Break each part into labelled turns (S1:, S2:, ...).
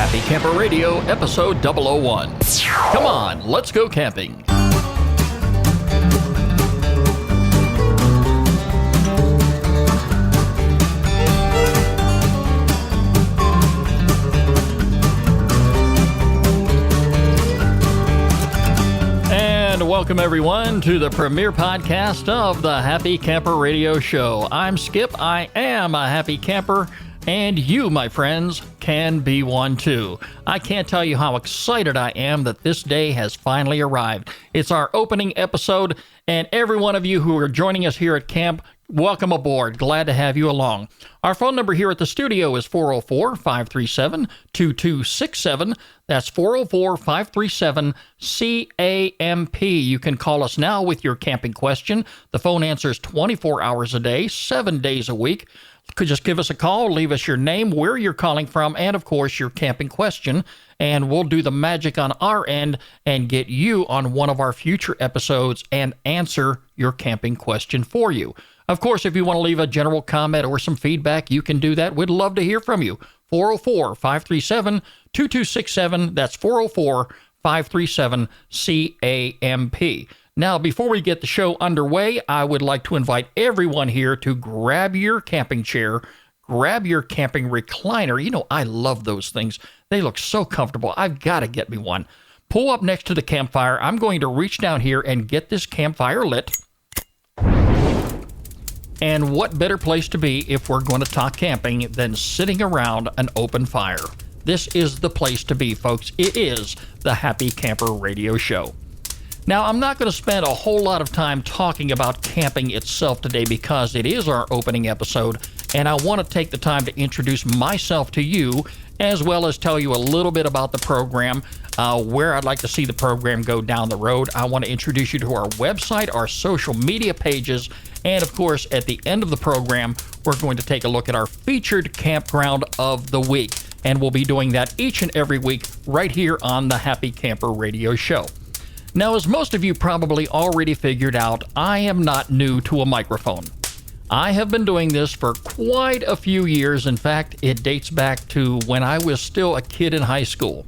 S1: Happy Camper Radio, episode 001. Come on, let's go camping. Welcome, everyone, to the premiere podcast of the Happy Camper Radio Show. I'm Skip. I am a happy camper, and you, my friends, can be one too. I can't tell you how excited I am that this day has finally arrived. It's our opening episode, and every one of you who are joining us here at camp, welcome aboard. Glad to have you along. Our phone number here at the studio is 404-537-2267. That's 404-537-CAMP. You can call us now with your camping question. The phone answers 24 hours a day, 7 days a week. Could just give us a call, leave us your name, where you're calling from, and of course your camping question, and we'll do the magic on our end and get you on one of our future episodes and answer your camping question for you. Of course, if you want to leave a general comment or some feedback, you can do that. We'd love to hear from you. 404-537-2267. That's 404-537-CAMP. Now, before we get the show underway, I would like to invite everyone here to grab your camping chair, grab your camping recliner. You know, I love those things. They look so comfortable. I've got to get me one. Pull up next to the campfire. I'm going to reach down here and get this campfire lit. And what better place to be if we're going to talk camping than sitting around an open fire? This is the place to be, folks. It is the Happy Camper Radio Show. Now, I'm not going to spend a whole lot of time talking about camping itself today because it is our opening episode, and I want to take the time to introduce myself to you, as well as tell you a little bit about the program, where I'd like to see the program go down the road. I want to introduce you to our website, our social media pages, and of course, at the end of the program, we're going to take a look at our featured campground of the week. And we'll be doing that each and every week right here on the Happy Camper Radio Show. Now, as most of you probably already figured out, I am not new to a microphone. I have been doing this for quite a few years. In fact, it dates back to when I was still a kid in high school.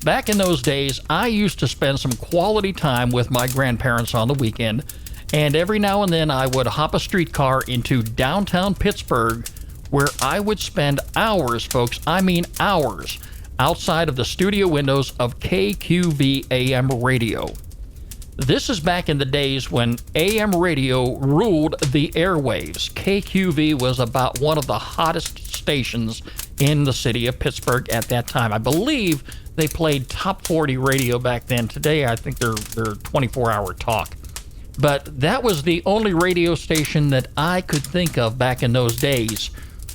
S1: Back in those days, I used to spend some quality time with my grandparents on the weekend, and every now and then I would hop a streetcar into downtown Pittsburgh, where I would spend hours, folks, I mean hours, outside of the studio windows of KQV AM radio. This is back in the days when AM radio ruled the airwaves. KQV was about one of the hottest stations in the city of Pittsburgh at that time. I believe they played top 40 radio back then. Today, I think they're 24-hour talk. But that was the only radio station that I could think of back in those days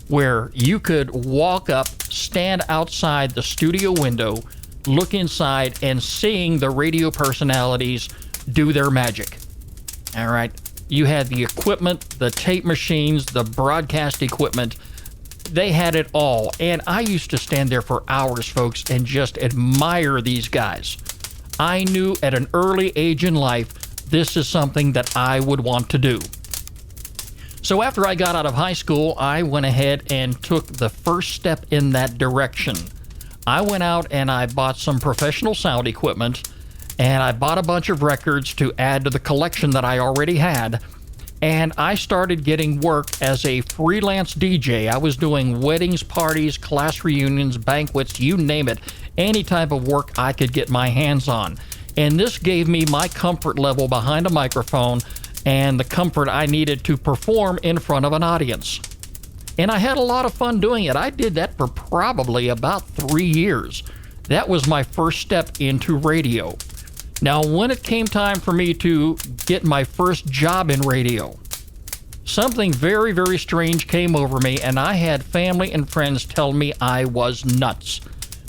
S1: where you could walk up, stand outside the studio window, look inside, and seeing the radio personalities do their magic. All right. You had the equipment, the tape machines, the broadcast equipment. They had it all. And I used to stand there for hours, folks, and just admire these guys. I knew at an early age in life, this is something that I would want to do. So after I got out of high school, I went ahead and took the first step in that direction. I went out and I bought some professional sound equipment, and I bought a bunch of records to add to the collection that I already had, and I started getting work as a freelance DJ. I was doing weddings, parties, class reunions, banquets, you name it, any type of work I could get my hands on. And this gave me my comfort level behind a microphone and the comfort I needed to perform in front of an audience. And I had a lot of fun doing it. I did that for probably about 3 years. That was my first step into radio. Now, when it came time for me to get my first job in radio, something very, very strange came over me, and I had family and friends tell me I was nuts.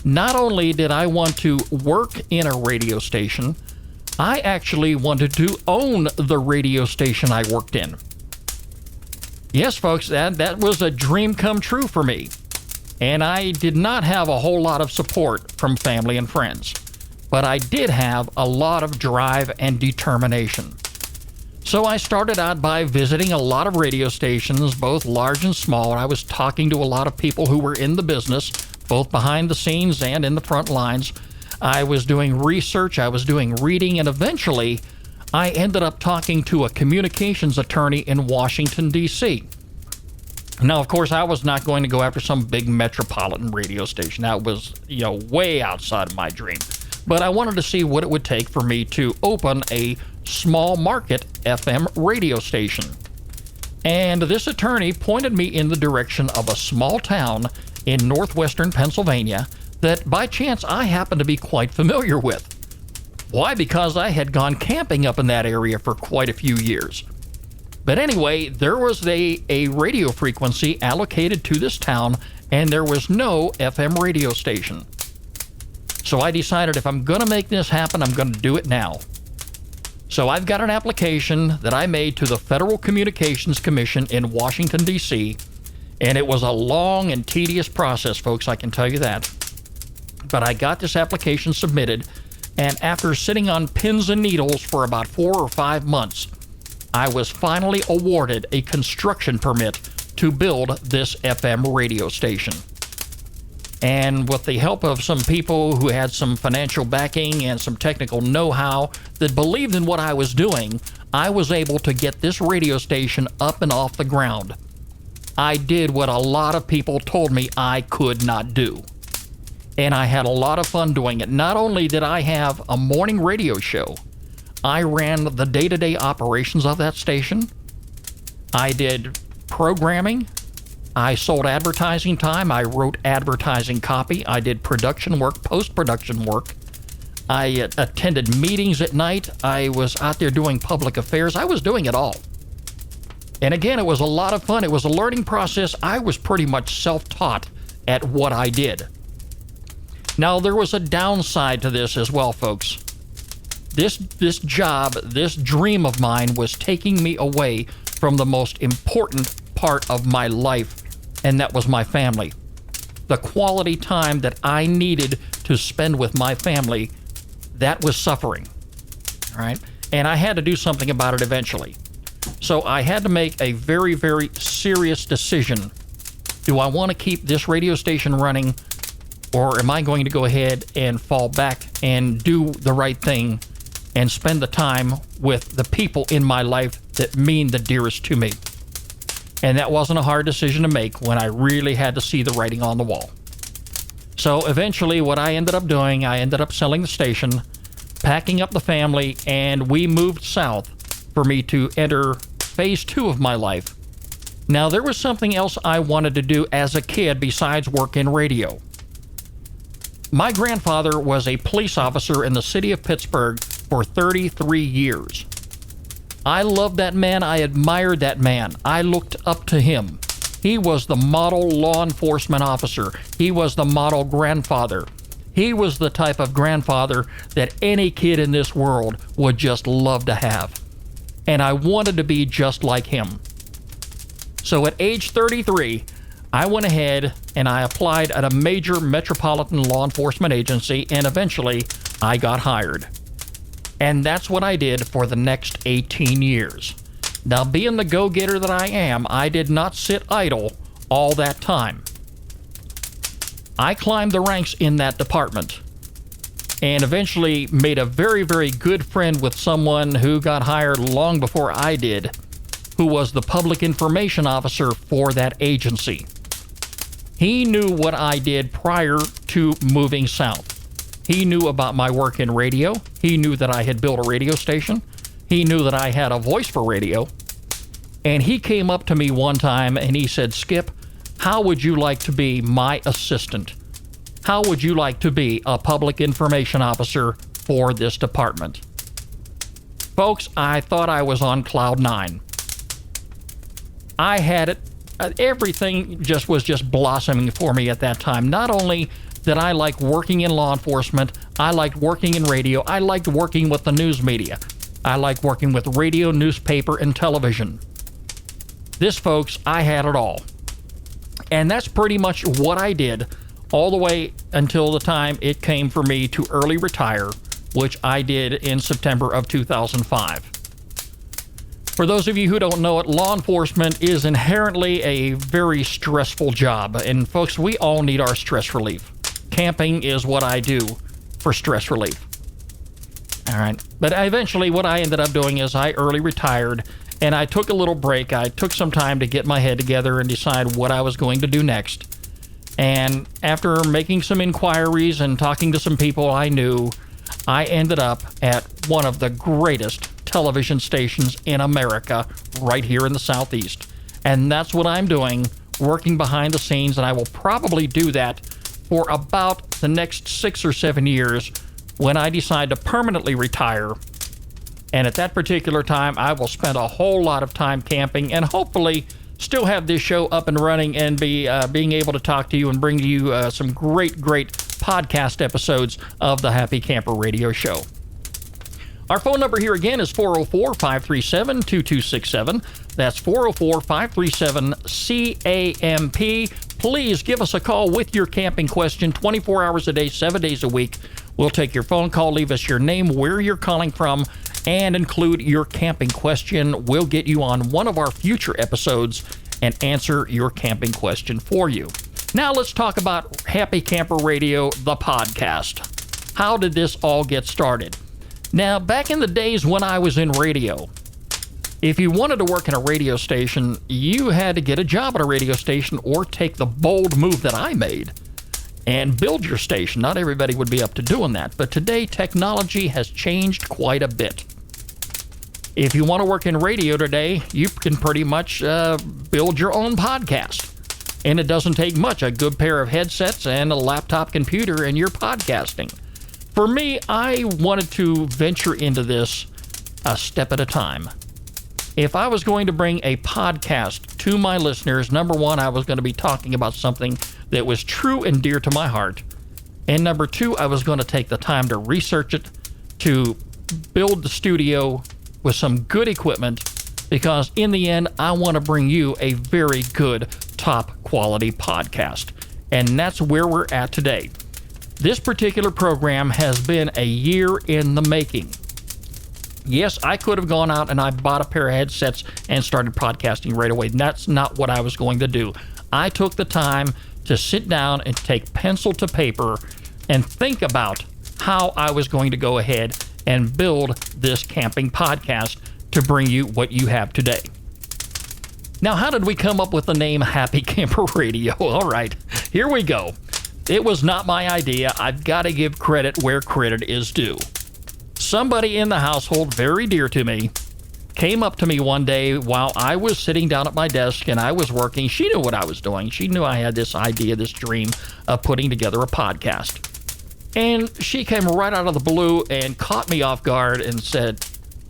S1: Not only did I want to work in a radio station, I actually wanted to own the radio station I worked in. Yes, folks, that was a dream come true for me. And I did not have a whole lot of support from family and friends. But I did have a lot of drive and determination. So I started out by visiting a lot of radio stations, both large and small. I was talking to a lot of people who were in the business, both behind the scenes and in the front lines. I was doing research, I was doing reading, and eventually I ended up talking to a communications attorney in Washington, D.C. Now, of course, I was not going to go after some big metropolitan radio station. That was, way outside of my dream. But I wanted to see what it would take for me to open a small market FM radio station. And this attorney pointed me in the direction of a small town in northwestern Pennsylvania that by chance I happened to be quite familiar with. Why? Because I had gone camping up in that area for quite a few years. But anyway, there was a radio frequency allocated to this town, and there was no FM radio station. So I decided if I'm going to make this happen, I'm going to do it now. So I've got an application that I made to the Federal Communications Commission in Washington, D.C., and it was a long and tedious process, folks, I can tell you that. But I got this application submitted, and after sitting on pins and needles for about 4 or 5 months, I was finally awarded a construction permit to build this FM radio station. And with the help of some people who had some financial backing and some technical know-how that believed in what I was doing, I was able to get this radio station up and off the ground. I did what a lot of people told me I could not do. And I had a lot of fun doing it. Not only did I have a morning radio show, I ran the day-to-day operations of that station. I did programming. I sold advertising time. I wrote advertising copy. I did production work, post-production work. I attended meetings at night. I was out there doing public affairs. I was doing it all. And again, it was a lot of fun. It was a learning process. I was pretty much self-taught at what I did. Now, there was a downside to this as well, folks. This job, this dream of mine was taking me away from the most important part of my life, and that was my family. The quality time that I needed to spend with my family, that was suffering. All right? And I had to do something about it eventually. So I had to make a very, very serious decision. Do I want to keep this radio station running, or am I going to go ahead and fall back and do the right thing and spend the time with the people in my life that mean the dearest to me? And that wasn't a hard decision to make when I really had to see the writing on the wall. So eventually what I ended up doing, I ended up selling the station, packing up the family, and we moved south for me to enter phase 2 of my life. Now, there was something else I wanted to do as a kid besides work in radio. My grandfather was a police officer in the city of Pittsburgh for 33 years. I loved that man. I admired that man. I looked up to him. He was the model law enforcement officer. He was the model grandfather. He was the type of grandfather that any kid in this world would just love to have. And I wanted to be just like him. So at age 33, I went ahead and I applied at a major metropolitan law enforcement agency, and eventually I got hired. And that's what I did for the next 18 years. Now, being the go-getter that I am, I did not sit idle all that time. I climbed the ranks in that department and eventually made a very, very good friend with someone who got hired long before I did, who was the public information officer for that agency. He knew what I did prior to moving south. He knew about my work in radio. He knew that I had built a radio station. He knew that I had a voice for radio. And he came up to me one time and he said, "Skip, how would you like to be my assistant? How would you like to be a public information officer for this department?" Folks, I thought I was on cloud 9. I had it. Everything was just blossoming for me at that time. Not only did I like working in law enforcement, I liked working in radio, I liked working with the news media. I liked working with radio, newspaper, and television. This, folks, I had it all. And that's pretty much what I did all the way until the time it came for me to early retire, which I did in September of 2005. For those of you who don't know it, law enforcement is inherently a very stressful job. And folks, we all need our stress relief. Camping is what I do for stress relief. All right. But eventually what I ended up doing is I early retired and I took a little break. I took some time to get my head together and decide what I was going to do next. And after making some inquiries and talking to some people I knew, I ended up at one of the greatest television stations in America right here in the Southeast. And that's what I'm doing, working behind the scenes, and I will probably do that for about the next 6 or 7 years when I decide to permanently retire. And at that particular time, I will spend a whole lot of time camping and hopefully still have this show up and running and being able to talk to you and bring you some great podcast episodes of the Happy Camper Radio Show. Our phone number here again is 404-537-2267. That's 404-537-CAMP. Please give us a call with your camping question 24 hours a day, 7 days a week. We'll take your phone call, leave us your name, where you're calling from, and include your camping question. We'll get you on one of our future episodes and answer your camping question for you. Now let's talk about Happy Camper Radio, the podcast. How did this all get started? Now, back in the days when I was in radio, if you wanted to work in a radio station, you had to get a job at a radio station or take the bold move that I made and build your station. Not everybody would be up to doing that, but today technology has changed quite a bit. If you want to work in radio today, you can pretty much build your own podcast. And it doesn't take much, a good pair of headsets and a laptop computer, and you're podcasting. For me, I wanted to venture into this a step at a time. If I was going to bring a podcast to my listeners, number one, I was going to be talking about something that was true and dear to my heart. And number two, I was going to take the time to research it, to build the studio with some good equipment, because in the end, I want to bring you a very good, top quality podcast. And that's where we're at today. This particular program has been a year in the making. Yes, I could have gone out and I bought a pair of headsets and started podcasting right away. That's not what I was going to do. I took the time to sit down and take pencil to paper and think about how I was going to go ahead and build this camping podcast to bring you what you have today. Now, how did we come up with the name Happy Camper Radio? All right, here we go. It was not my idea. I've got to give credit where credit is due. Somebody in the household very dear to me came up to me one day while I was sitting down at my desk and I was working. She knew what I was doing. She knew I had this idea, this dream of putting together a podcast. And she came right out of the blue and caught me off guard and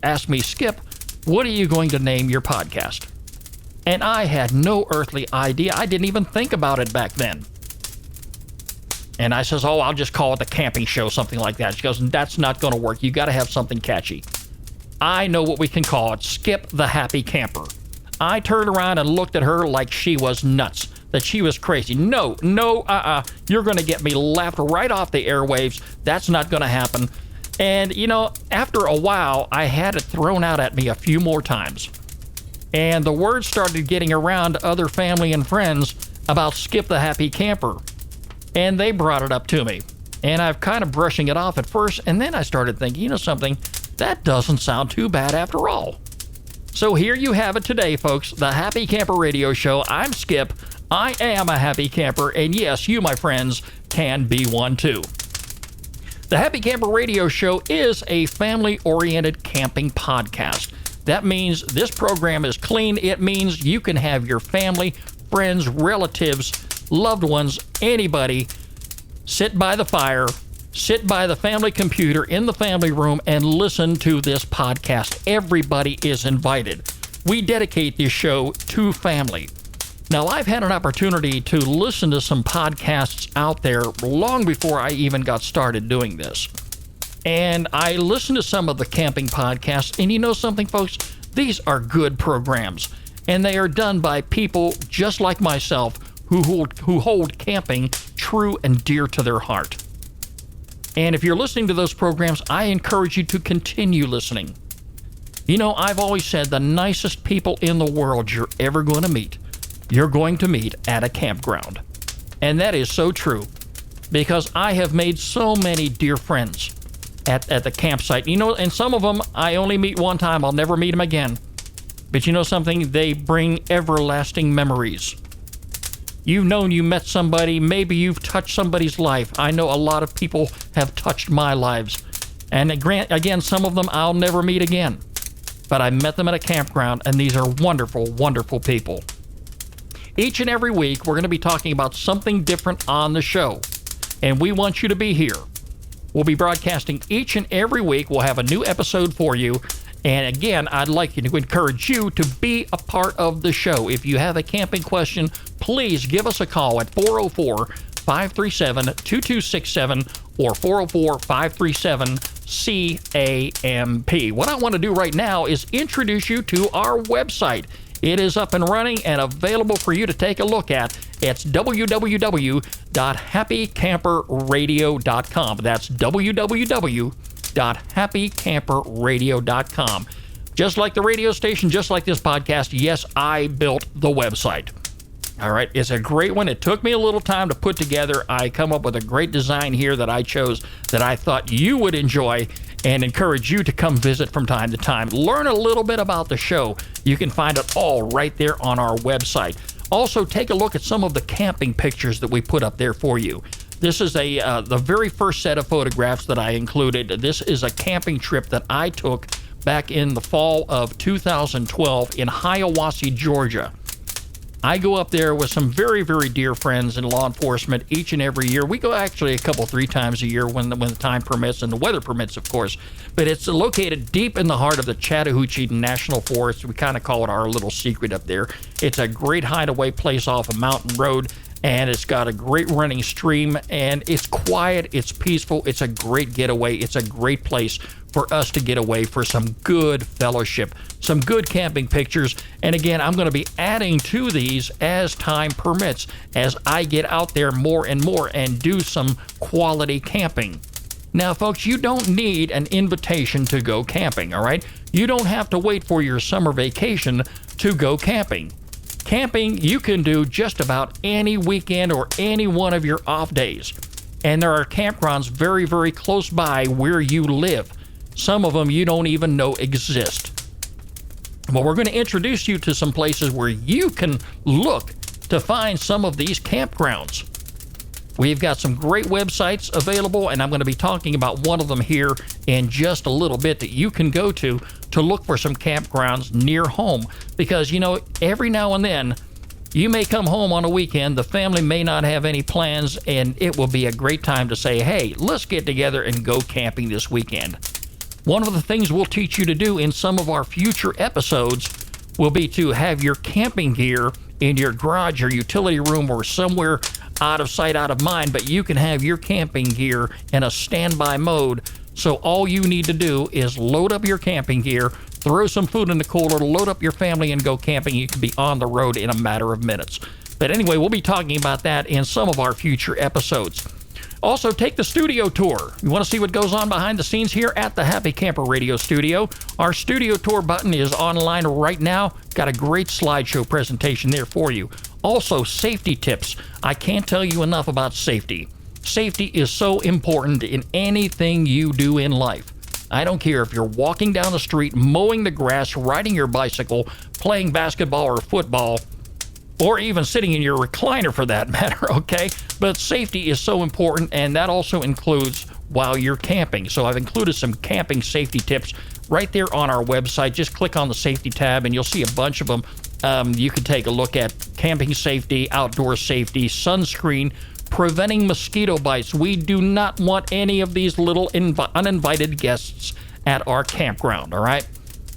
S1: asked me, Skip, what are you going to name your podcast? And I had no earthly idea. I didn't even think about it back then. And I says, I'll just call it the camping show, something like that. She goes, that's not going to work. You got to have something catchy. I know what we can call it. Skip the Happy Camper. I turned around and looked at her like she was nuts, that she was crazy. No, you're going to get me laughed right off the airwaves. That's not going to happen. And, after a while, I had it thrown out at me a few more times. And the word started getting around to other family and friends about Skip the Happy Camper. And they brought it up to me. And I've kind of brushing it off at first, and then I started thinking, something, that doesn't sound too bad after all. So here you have it today, folks, the Happy Camper Radio Show. I'm Skip. I am a happy camper, and yes, you, my friends, can be one too. The Happy Camper Radio Show is a family-oriented camping podcast. That means this program is clean. It means you can have your family, friends, relatives, loved ones, anybody, sit by the fire, sit by the family computer in the family room and listen to this podcast. Everybody is invited. We dedicate this show to family. Now, I've had an opportunity to listen to some podcasts out there long before I even got started doing this. And I listened to some of the camping podcasts, and you know something, folks? These are good programs, and they are done by people just like myself who hold camping true and dear to their heart. And if you're listening to those programs, I encourage you to continue listening. You know, I've always said the nicest people in the world you're ever going to meet, you're going to meet at a campground. And that is so true, because I have made so many dear friends at the campsite. You know, and some of them I only meet one time. I'll never meet them again. But you know something? They bring everlasting memories. You've known you met somebody. Maybe you've touched somebody's life. I know a lot of people have touched my lives. And again, some of them I'll never meet again. But I met them at a campground, and these are wonderful, wonderful people. Each and every week, we're going to be talking about something different on the show. And we want you to be here. We'll be broadcasting each and every week. We'll have a new episode for you. And again, I'd like to encourage you to be a part of the show. If you have a camping question, please give us a call at 404-537-2267 or 404-537-CAMP. What I want to do right now is introduce you to our website. It is up and running and available for you to take a look at. It's www.happycamperradio.com. That's www.happycamperradio.com. Just like the radio station, just like this podcast, yes, I built the website. All right, it's a great one. It took me a little time to put together. I come up with a great design here that I chose that I thought you would enjoy and encourage you to come visit from time to time. Learn a little bit about the show. You can find it all right there on our website. Also, take a look at some of the camping pictures that we put up there for you. This is the very first set of photographs that I included. This is a camping trip that I took back in the fall of 2012 in Hiawassee, Georgia. I go up there with some very, very dear friends in law enforcement each and every year. We go actually a couple, 3 times a year when the time permits and the weather permits, of course. But it's located deep in the heart of the Chattahoochee National Forest. We kind of call it our little secret up there. It's a great hideaway place off a mountain road, and it's got a great running stream, and it's quiet, it's peaceful, it's a great getaway. It's a great place for us to get away for some good fellowship, some good camping pictures. And again, I'm going to be adding to these as time permits, as I get out there more and more and do some quality camping. Now, folks, you don't need an invitation to go camping, all right? You don't have to wait for your summer vacation to go camping. Camping, you can do just about any weekend or any one of your off days. And there are campgrounds very, very close by where you live. Some of them you don't even know exist. Well, we're going to introduce you to some places where you can look to find some of these campgrounds. We've got some great websites available, and I'm going to be talking about one of them here in just a little bit that you can go to look for some campgrounds near home. Because, you know, every now and then, you may come home on a weekend, the family may not have any plans, and it will be a great time to say, hey, let's get together and go camping this weekend. One of the things we'll teach you to do in some of our future episodes will be to have your camping gear in your garage or utility room or somewhere out of sight, out of mind, but you can have your camping gear in a standby mode. So all you need to do is load up your camping gear, throw some food in the cooler, load up your family, and go camping. You can be on the road in a matter of minutes. But anyway, we'll be talking about that in some of our future episodes. Also, take the studio tour. You want to see what goes on behind the scenes here at the Happy Camper Radio Studio? Our studio tour button is online right now. Got a great slideshow presentation there for you. Also, safety tips. I can't tell you enough about safety. Safety is so important in anything you do in life. I don't care if you're walking down the street, mowing the grass, riding your bicycle, playing basketball or football, or even sitting in your recliner for that matter, okay? But safety is so important, and that also includes while you're camping. So I've included some camping safety tips right there on our website. Just click on the safety tab, and you'll see a bunch of them. You can take a look at camping safety, outdoor safety, sunscreen, preventing mosquito bites. We do not want any of these little uninvited guests at our campground, all right?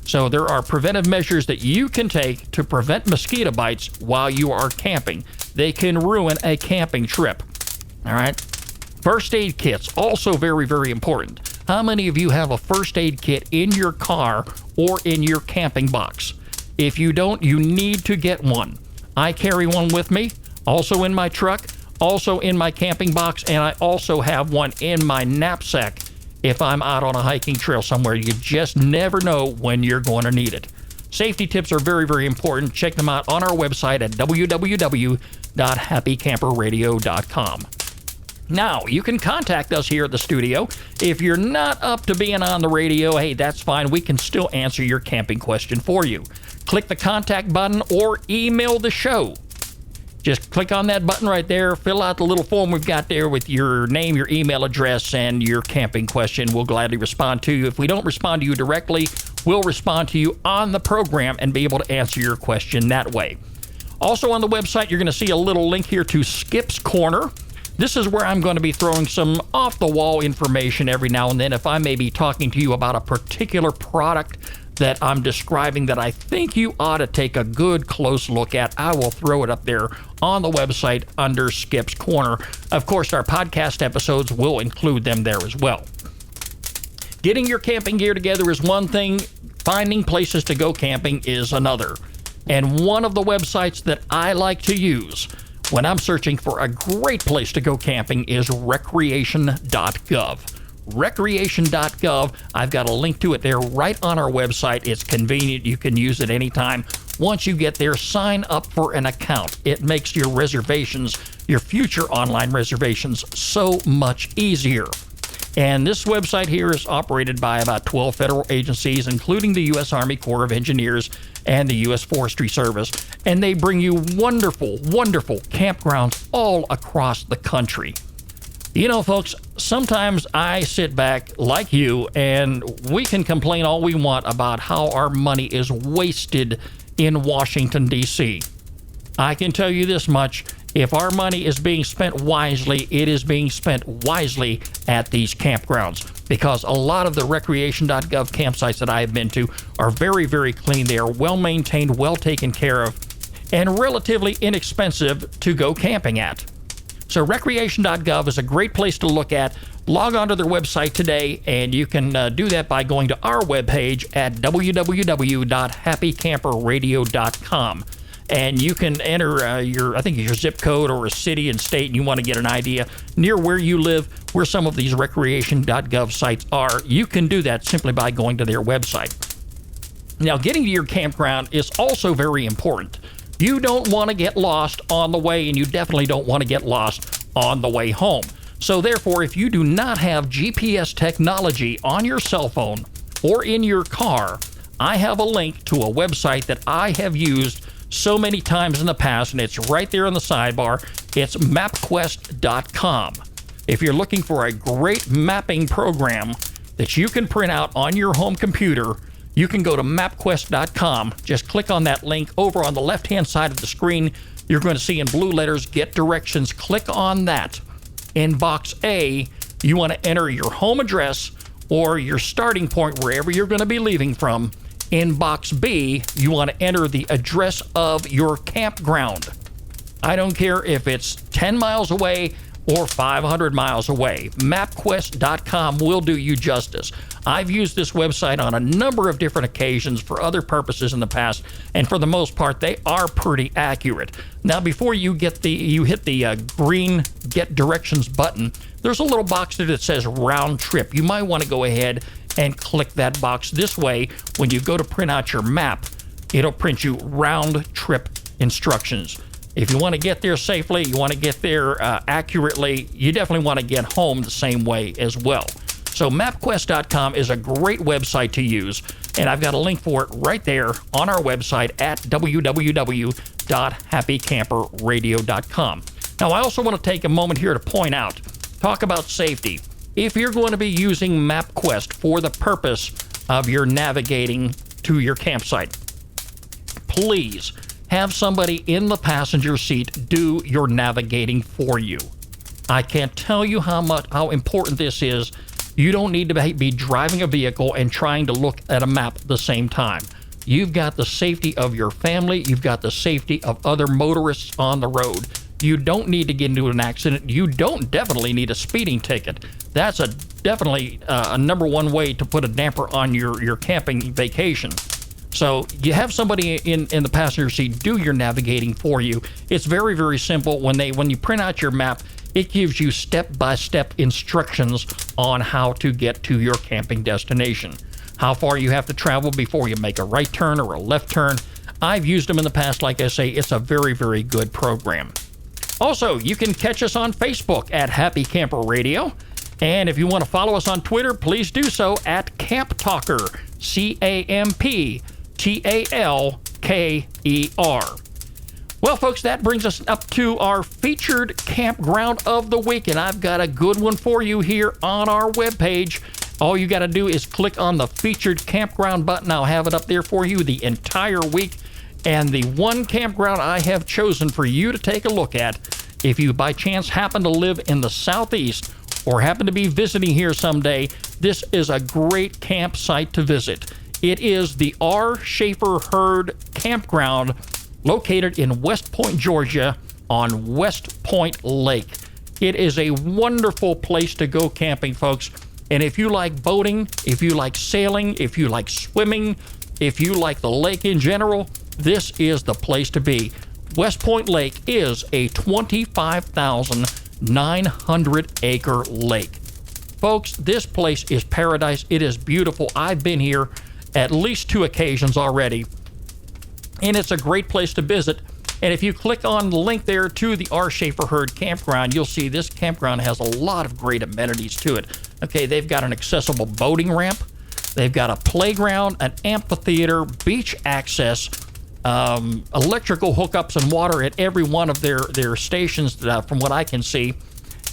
S1: So there are preventive measures that you can take to prevent mosquito bites while you are camping. They can ruin a camping trip, all right? First aid kits, also very, very important. How many of you have a first aid kit in your car or in your camping box? If you don't, you need to get one. I carry one with me, also in my truck, also in my camping box, and I also have one in my knapsack if I'm out on a hiking trail somewhere. You just never know when you're going to need it. Safety tips are very, very important. Check them out on our website at www.happycamperradio.com. Now, you can contact us here at the studio. If you're not up to being on the radio, hey, that's fine. We can still answer your camping question for you. Click the contact button or email the show. Just click on that button right there, fill out the little form we've got there with your name, your email address, and your camping question. We'll gladly respond to you. If we don't respond to you directly, we'll respond to you on the program and be able to answer your question that way. Also on the website, you're going to see a little link here to Skip's Corner. This is where I'm going to be throwing some off-the-wall information every now and then. If I may be talking to you about a particular product that I'm describing that I think you ought to take a good close look at, I will throw it up there on the website under Skip's Corner. Of course, our podcast episodes will include them there as well. Getting your camping gear together is one thing. Finding places to go camping is another. And one of the websites that I like to use when I'm searching for a great place to go camping is recreation.gov. Recreation.gov. I've got a link to it there right on our website. It's convenient. You can use it anytime. Once you get there, sign up for an account. It makes your reservations, your future online reservations, so much easier. And this website here is operated by about 12 federal agencies, including the U.S. Army Corps of Engineers and the U.S. Forestry Service. And they bring you wonderful, wonderful campgrounds all across the country. You know, folks, sometimes I sit back like you, and we can complain all we want about how our money is wasted in Washington, D.C. I can tell you this much. If our money is being spent wisely, it is being spent wisely at these campgrounds, because a lot of the recreation.gov campsites that I have been to are very, very clean. They are well maintained, well taken care of, and relatively inexpensive to go camping at. So recreation.gov is a great place to look at. Log on to their website today, and you can do that by going to our webpage at www.happycamperradio.com. And you can enter your zip code or a city and state, and you want to get an idea near where you live, where some of these recreation.gov sites are. You can do that simply by going to their website. Now, getting to your campground is also very important. You don't want to get lost on the way, and you definitely don't want to get lost on the way home. So therefore, if you do not have GPS technology on your cell phone or in your car, I have a link to a website that I have used so many times in the past, and it's right there in the sidebar. It's MapQuest.com. If you're looking for a great mapping program that you can print out on your home computer, you can go to MapQuest.com. Just click on that link over on the left-hand side of the screen. You're going to see in blue letters, Get Directions. Click on that. In box A, you want to enter your home address or your starting point, wherever you're going to be leaving from. In box B, you want to enter the address of your campground. I don't care if it's 10 miles away or 500 miles away. MapQuest.com will do you justice. I've used this website on a number of different occasions for other purposes in the past, and for the most part, they are pretty accurate. Now, before you hit the green Get Directions button, there's a little box there that says Round Trip. You might want to go ahead and click that box. This way, when you go to print out your map, it'll print you round trip instructions. If you want to get there safely, you want to get there accurately, you definitely want to get home the same way as well. So MapQuest.com is a great website to use, and I've got a link for it right there on our website at www.happycamperradio.com. Now, I also want to take a moment here to talk about safety. If you're going to be using MapQuest for the purpose of your navigating to your campsite, please have somebody in the passenger seat do your navigating for you. I can't tell you how important this is. You don't need to be driving a vehicle and trying to look at a map at the same time. You've got the safety of your family. You've got the safety of other motorists on the road. You don't need to get into an accident. You don't definitely need a speeding ticket. That's definitely a number one way to put a damper on your camping vacation. So you have somebody in the passenger seat do your navigating for you. It's very, very simple. When you print out your map, It gives you step-by-step instructions on how to get to your camping destination. How far you have to travel before you make a right turn or a left turn. I've used them in the past. Like I say, it's a very, very good program. Also, you can catch us on Facebook at Happy Camper Radio. And if you want to follow us on Twitter, please do so at Camp Talker, CampTalker. Well, folks, that brings us up to our featured campground of the week, and I've got a good one for you here on our webpage. All you got to do is click on the featured campground button. I'll have it up there for you the entire week. And the one campground I have chosen for you to take a look at, if you by chance happen to live in the Southeast or happen to be visiting here someday, this is a great campsite to visit. It is the R. Schaefer Herd Campground, located in West Point, Georgia, on West Point Lake. It is a wonderful place to go camping, folks. And if you like boating, if you like sailing, if you like swimming, if you like the lake in general, this is the place to be. West Point Lake is a 25,900-acre lake. Folks, this place is paradise. It is beautiful. I've been here at least 2 occasions already, and it's a great place to visit. And if you click on the link there to the R. Schaefer Herd Campground, you'll see this campground has a lot of great amenities to it. Okay, they've got an accessible boating ramp. They've got a playground, an amphitheater, beach access, electrical hookups and water at every one of their stations, from what I can see.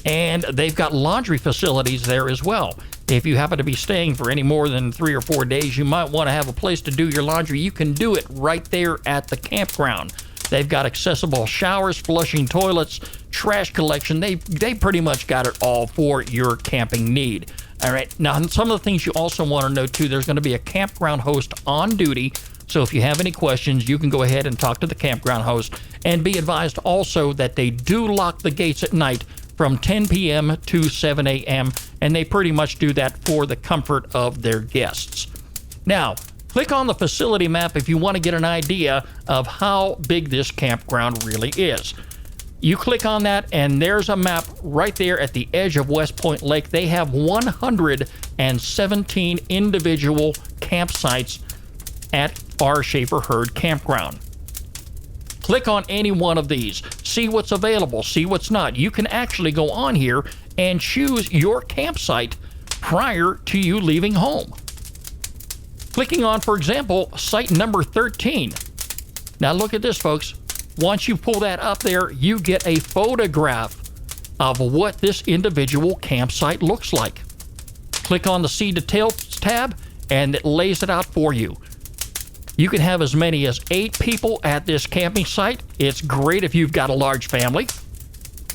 S1: And they've got laundry facilities there as well. If you happen to be staying for any more than 3 or 4 days, you might want to have a place to do your laundry. You can do it right there at the campground. They've got accessible showers, flushing toilets, trash collection. They pretty much got it all for your camping need. All right. Now, some of the things you also want to know, too, there's going to be a campground host on duty. So if you have any questions, you can go ahead and talk to the campground host. And be advised also that they do lock the gates at night from 10 p.m. to 7 a.m., and they pretty much do that for the comfort of their guests. Now, click on the facility map if you want to get an idea of how big this campground really is. You click on that, and there's a map right there at the edge of West Point Lake. They have 117 individual campsites at R. Schaefer Herd Campground. Click on any one of these, see what's available, see what's not. You can actually go on here and choose your campsite prior to you leaving home. Clicking on, for example, site number 13. Now look at this, folks. Once you pull that up there, you get a photograph of what this individual campsite looks like. Click on the See Details tab, and it lays it out for you. You can have as many as 8 people at this camping site. It's great if you've got a large family.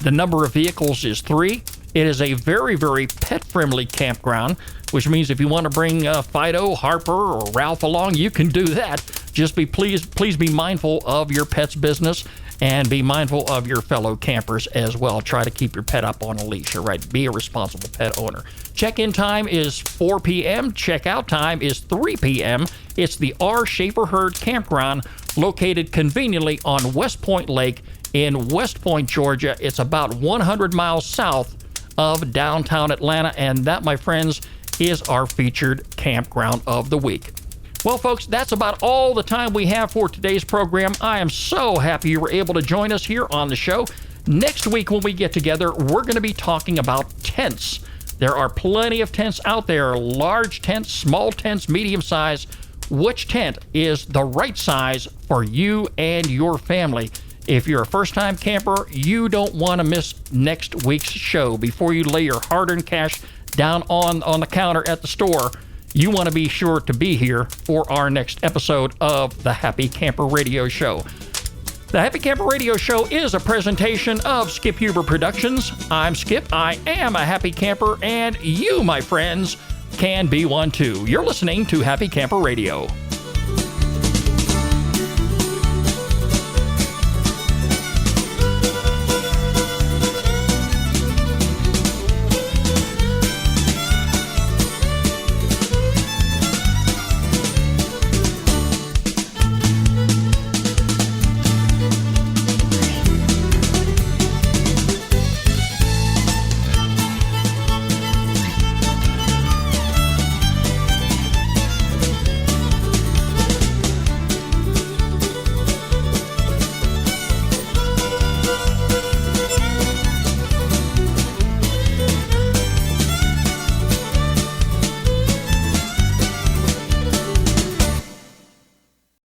S1: The number of vehicles is 3. It is a very, very pet-friendly campground, which means if you want to bring Fido, Harper, or Ralph along, you can do that. Just please be mindful of your pet's business and be mindful of your fellow campers as well. Try to keep your pet up on a leash, all right? Be a responsible pet owner. Check-in time is 4 p.m. Check-out time is 3 p.m. It's the R. Schaefer Herd Campground, located conveniently on West Point Lake in West Point, Georgia. It's about 100 miles south of downtown Atlanta, and that, my friends, is our featured campground of the week. Well, folks, that's about all the time we have for today's program. I am so happy you were able to join us here on the show. Next week when we get together, we're going to be talking about tents. There are plenty of tents out there, large tents, small tents, medium size. Which tent is the right size for you and your family? If you're a first-time camper, you don't want to miss next week's show. Before you lay your hard-earned cash down on the counter at the store, you want to be sure to be here for our next episode of the Happy Camper Radio Show. The Happy Camper Radio Show is a presentation of Skip Huber Productions. I'm Skip. I am a happy camper, and you, my friends, can be one too. You're listening to Happy Camper Radio.